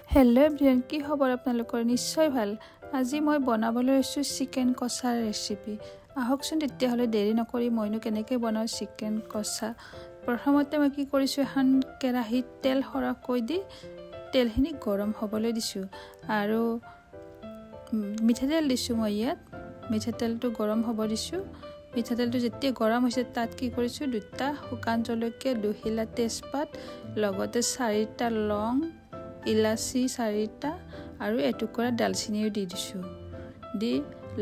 Hello' everyone, কি খবৰ আপোনালোকৰ? নিশ্চয় ভাল। আজি মই বনাবলৈ লৈছোঁ চিকেন কষাৰ ৰেচিপি। আহকচোন তেতিয়াহ'লে দেৰি নকৰি মইনো কেনেকৈ বনাওঁ চিকেন কষা। প্ৰথমতে মই কি কৰিছোঁ, এখন কেৰাহীত তেল সৰহকৈ দি তেলখিনি গৰম হ'বলৈ দিছোঁ আৰু মিঠাতেল দিছোঁ। মই ইয়াত মিঠাতেলটো গৰম হ'ব দিছোঁ। মিঠাতেলটো যেতিয়া গৰম হৈছে তাত কি কৰিছোঁ, 2টা শুকান জলকীয়া, 2 শিলা তেজপাত, লগতে 4টা লং, ইলাচি 4টা আৰু এটুকুৰা ডালচেনিও দি দিছোঁ। দি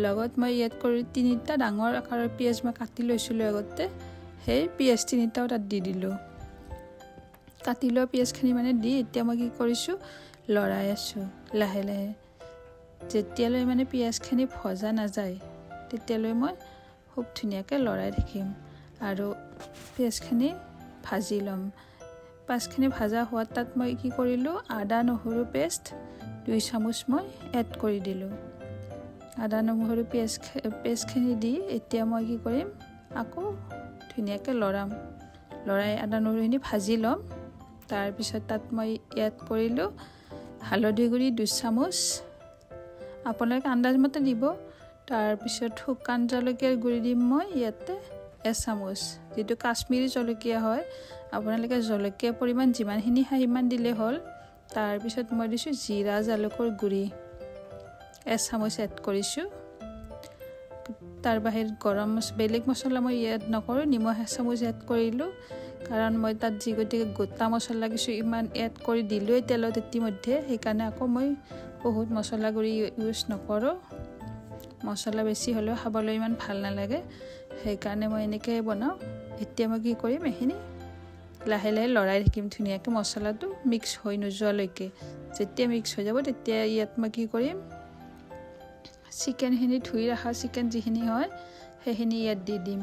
লগত মই ইয়াত কৰি 3টা ডাঙৰ আকাৰৰ পিঁয়াজ মই কাটি লৈছিলোঁ আগতে, সেই পিঁয়াজ 3টাও তাত দি দিলোঁ। কাটি লোৱা পিঁয়াজখিনি দি এতিয়া মই কি কৰিছোঁ, লৰাই আছোঁ লাহে লাহে। যেতিয়ালৈ পিঁয়াজখিনি ভজা নাযায় তেতিয়ালৈ মই খুব ধুনীয়াকৈ লৰাই থাকিম আৰু পিঁয়াজখিনি ভাজি ল'ম। পাঁচখিনি ভাজা হোৱাত তাত মই কি কৰিলোঁ, আদা নহৰু পেষ্ট 2 চামুচ মই এড কৰি দিলোঁ। আদা নহৰু পেষ্টখিনি দি এতিয়া মই কি কৰিম, আকৌ ধুনীয়াকৈ লৰাই আদা নহৰুখিনি ভাজি ল'ম। তাৰপিছত তাত মই এড কৰিলোঁ হালধি গুড়ি 2 চামুচ, আপোনালোকে আন্দাজমতে দিব। তাৰপিছত শুকান জলকীয়াৰ গুড়ি দিম মই ইয়াতে 1 চামুচ, যিটো কাশ্মীৰী জলকীয়া হয়। আপোনালোকে জলকীয়া পৰিমাণ যিমানখিনি খায় সিমান দিলে হ'ল। তাৰপিছত মই দিছোঁ জিৰা জালুকৰ গুড়ি 1 চামুচ এড কৰিছোঁ। তাৰ বাহিৰে বেলেগ মছলা মই এড নকৰোঁ। নিমখ 1 চামুচ এড কৰিলোঁ, কাৰণ মই তাত যি গতিকে গোটা মছলা কিছু ইমান এড কৰি দিলোঁৱেই তেলত ইতিমধ্যে, সেইকাৰণে আকৌ মই বহুত মছলা গুড়ি ইউজ নকৰোঁ। মছলা বেছি হ'লেও খাবলৈ ইমান ভাল নালাগে, সেইকাৰণে মই এনেকৈ বনাওঁ। এতিয়া মই কি কৰিম, এইখিনি লাহে লাহে লৰাই থাকিম ধুনীয়াকৈ, মছলাটো মিক্স হৈ নোযোৱালৈকে। যেতিয়া মিক্স হৈ যাব তেতিয়া ইয়াত মই কি কৰিম, চিকেনখিনি ধুই ৰখা চিকেন যিখিনি হয় সেইখিনি ইয়াত দি দিম।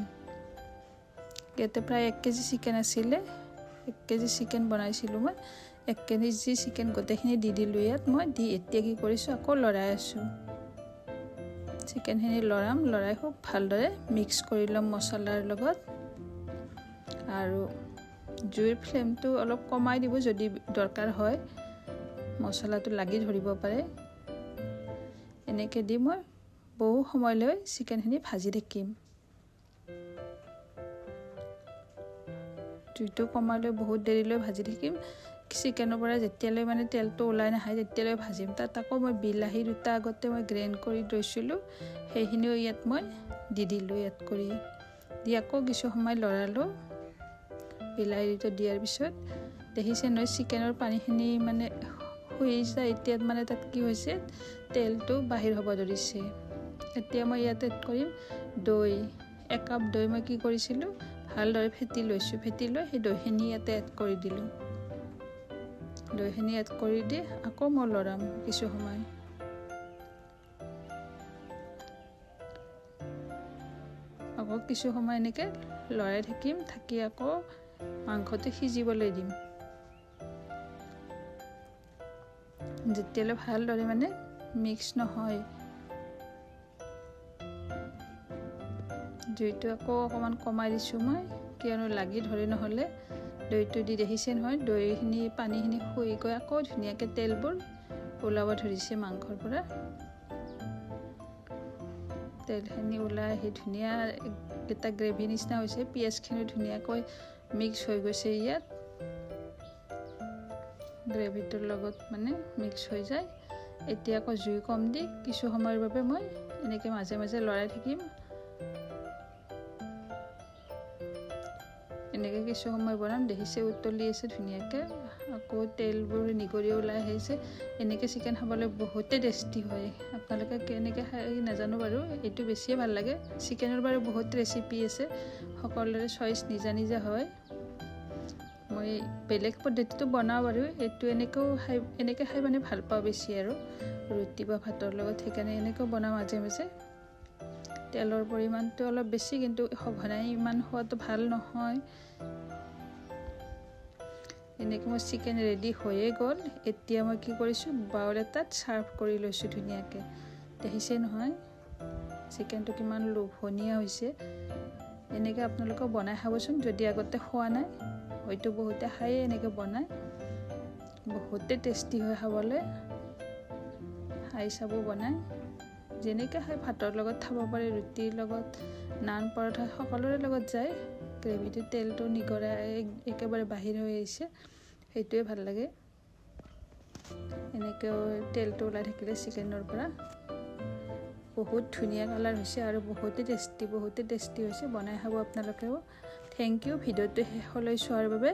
ইয়াতে প্ৰায় 1 কেজি চিকেন আছিলে, 1 কেজি চিকেন বনাইছিলোঁ মই। 1 কেজি চিকেন গোটেইখিনি দি দিলোঁ ইয়াত মই। দি এতিয়া কি কৰিছোঁ, আকৌ লৰাই আছোঁ। চিকেনখিনি লৰাই খুব ভালদৰে মিক্স কৰি ল'ম মছলাৰ লগত। আৰু জুইৰ ফ্লেমটো অলপ কমাই দিব যদি দৰকাৰ হয়, মছলাটো লাগি ধৰিব পাৰে। এনেকৈ দি মই বহু সময়লৈ চিকেনখিনি ভাজি থাকিম। জুইটো কমাই লৈ বহুত দেৰিলৈ ভাজি থাকিম। চিকেনৰ পৰা যেতিয়ালৈ তেলটো ওলাই নাখায় তেতিয়ালৈ ভাজিম। তাত আকৌ মই বিলাহী 2টা আগতে মই গ্ৰাইণ্ড কৰি লৈছিলোঁ, সেইখিনিও ইয়াত মই দি দিলোঁ। এড কৰি দি আকৌ কিছু সময় লৰালোঁ। বিলাহীটো দিয়াৰ পিছত দেখিছে নহয়, চিকেনৰ পানীখিনি শুহি যায়। এতিয়া তাত কি হৈছে, তেলটো বাহিৰ হ'ব ধৰিছে। এতিয়া মই ইয়াত এড কৰিম দৈ। 1 কাপ দৈ মই কি কৰিছিলোঁ, ভালদৰে ফেটি লৈছোঁ। ফেটি লৈ সেই দৈখিনি ইয়াতে এড কৰি দিলোঁ। দৈখিনি এড কৰি দি আকৌ মই লৰাম কিছু সময়। আকৌ কিছু সময় এনেকৈ লৰাই থাকিম, থাকি আকৌ মাংসটো সিজিবলৈ দিম। যেতিয়ালৈ ভালদৰে মিক্স নহয়, জুইটো আকৌ অকণমান কমাই দিছোঁ মই, কিয়নো লাগি ধৰে নহ'লে। দৈটো দি দেখিছে নহয়, দৈখিনি পানীখিনি শুহি গৈ আকৌ ধুনীয়াকৈ তেলবোৰ ওলাব ধৰিছে মাংসৰ পৰা। তেলখিনি ওলাই আহি ধুনীয়া এটা গ্ৰেভি নিচিনা হৈছে। পিঁয়াজখিনিও ধুনীয়াকৈ মিক্স হৈ গৈছে ইয়াত, গ্ৰেভিটোৰ লগত মিক্স হৈ যায়। এতিয়া আকৌ জুই কম দি কিছু সময়ৰ বাবে মই এনেকৈ মাজে মাজে লৰাই থাকিম। এনেকৈ কিছু সময় বনাম। দেখিছে উতলি আছে ধুনীয়াকৈ, আকৌ তেলবোৰ নিগৰি ওলাই আহিছে। এনেকৈ চিকেন খাবলৈ বহুতেই টেষ্টি হয়। আপোনালোকে কেনেকৈ খাই নাজানো বাৰু, এইটো বেছিয়ে ভাল লাগে। চিকেনৰ বাৰু বহুত ৰেচিপি আছে, সকলোৰে চইচ নিজা নিজা হয়। মই বেলেগ পদ্ধতিটো বনাওঁ বাৰু, এইটো এনেকৈ খাই ভাল পাওঁ বেছি আৰু ৰুটি বা ভাতৰ লগত। সেইকাৰণে এনেকৈ বনাওঁ মাজে মাজে। তেলৰ পৰিমাণটো অলপ বেছি, কিন্তু সঘনাই ইমান খোৱাটো ভাল নহয়। এনেকৈ মোৰ চিকেন ৰেডি হৈয়ে গ'ল। এতিয়া মই কি কৰিছোঁ, বাউল এটাত ছাৰ্ভ কৰি লৈছোঁ ধুনীয়াকৈ। দেখিছে নহয় চিকেনটো কিমান লোভনীয়া হৈছে। এনেকৈ আপোনালোকেও বনাই খাবচোন যদি আগতে খোৱা নাই। হয়তো বহুতে খায়ে এনেকৈ বনায়। বহুতে টেষ্টি হয় খাবলৈ খাই চাব বনাই যেনেকৈ খাই ভাতৰ লগত খাব পাৰে ৰুটিৰ লগত নান পৰঠা সকলোৰে লগত যায় গ্ৰেভিটো তেলটো নিগৰাই একেবাৰে বাহিৰ হৈ আহিছে সেইটোৱে ভাল লাগে এনেকৈ তেলটো ওলাই থাকিলে চিকেনৰ পৰা বহুত ধুনীয়া কালাৰ হৈছে আৰু বহুতে টেষ্টি হৈছে বনাই খাব আপোনালোকেও থেংক ইউ ভিডিঅ'টো শেষলৈ চোৱাৰ বাবে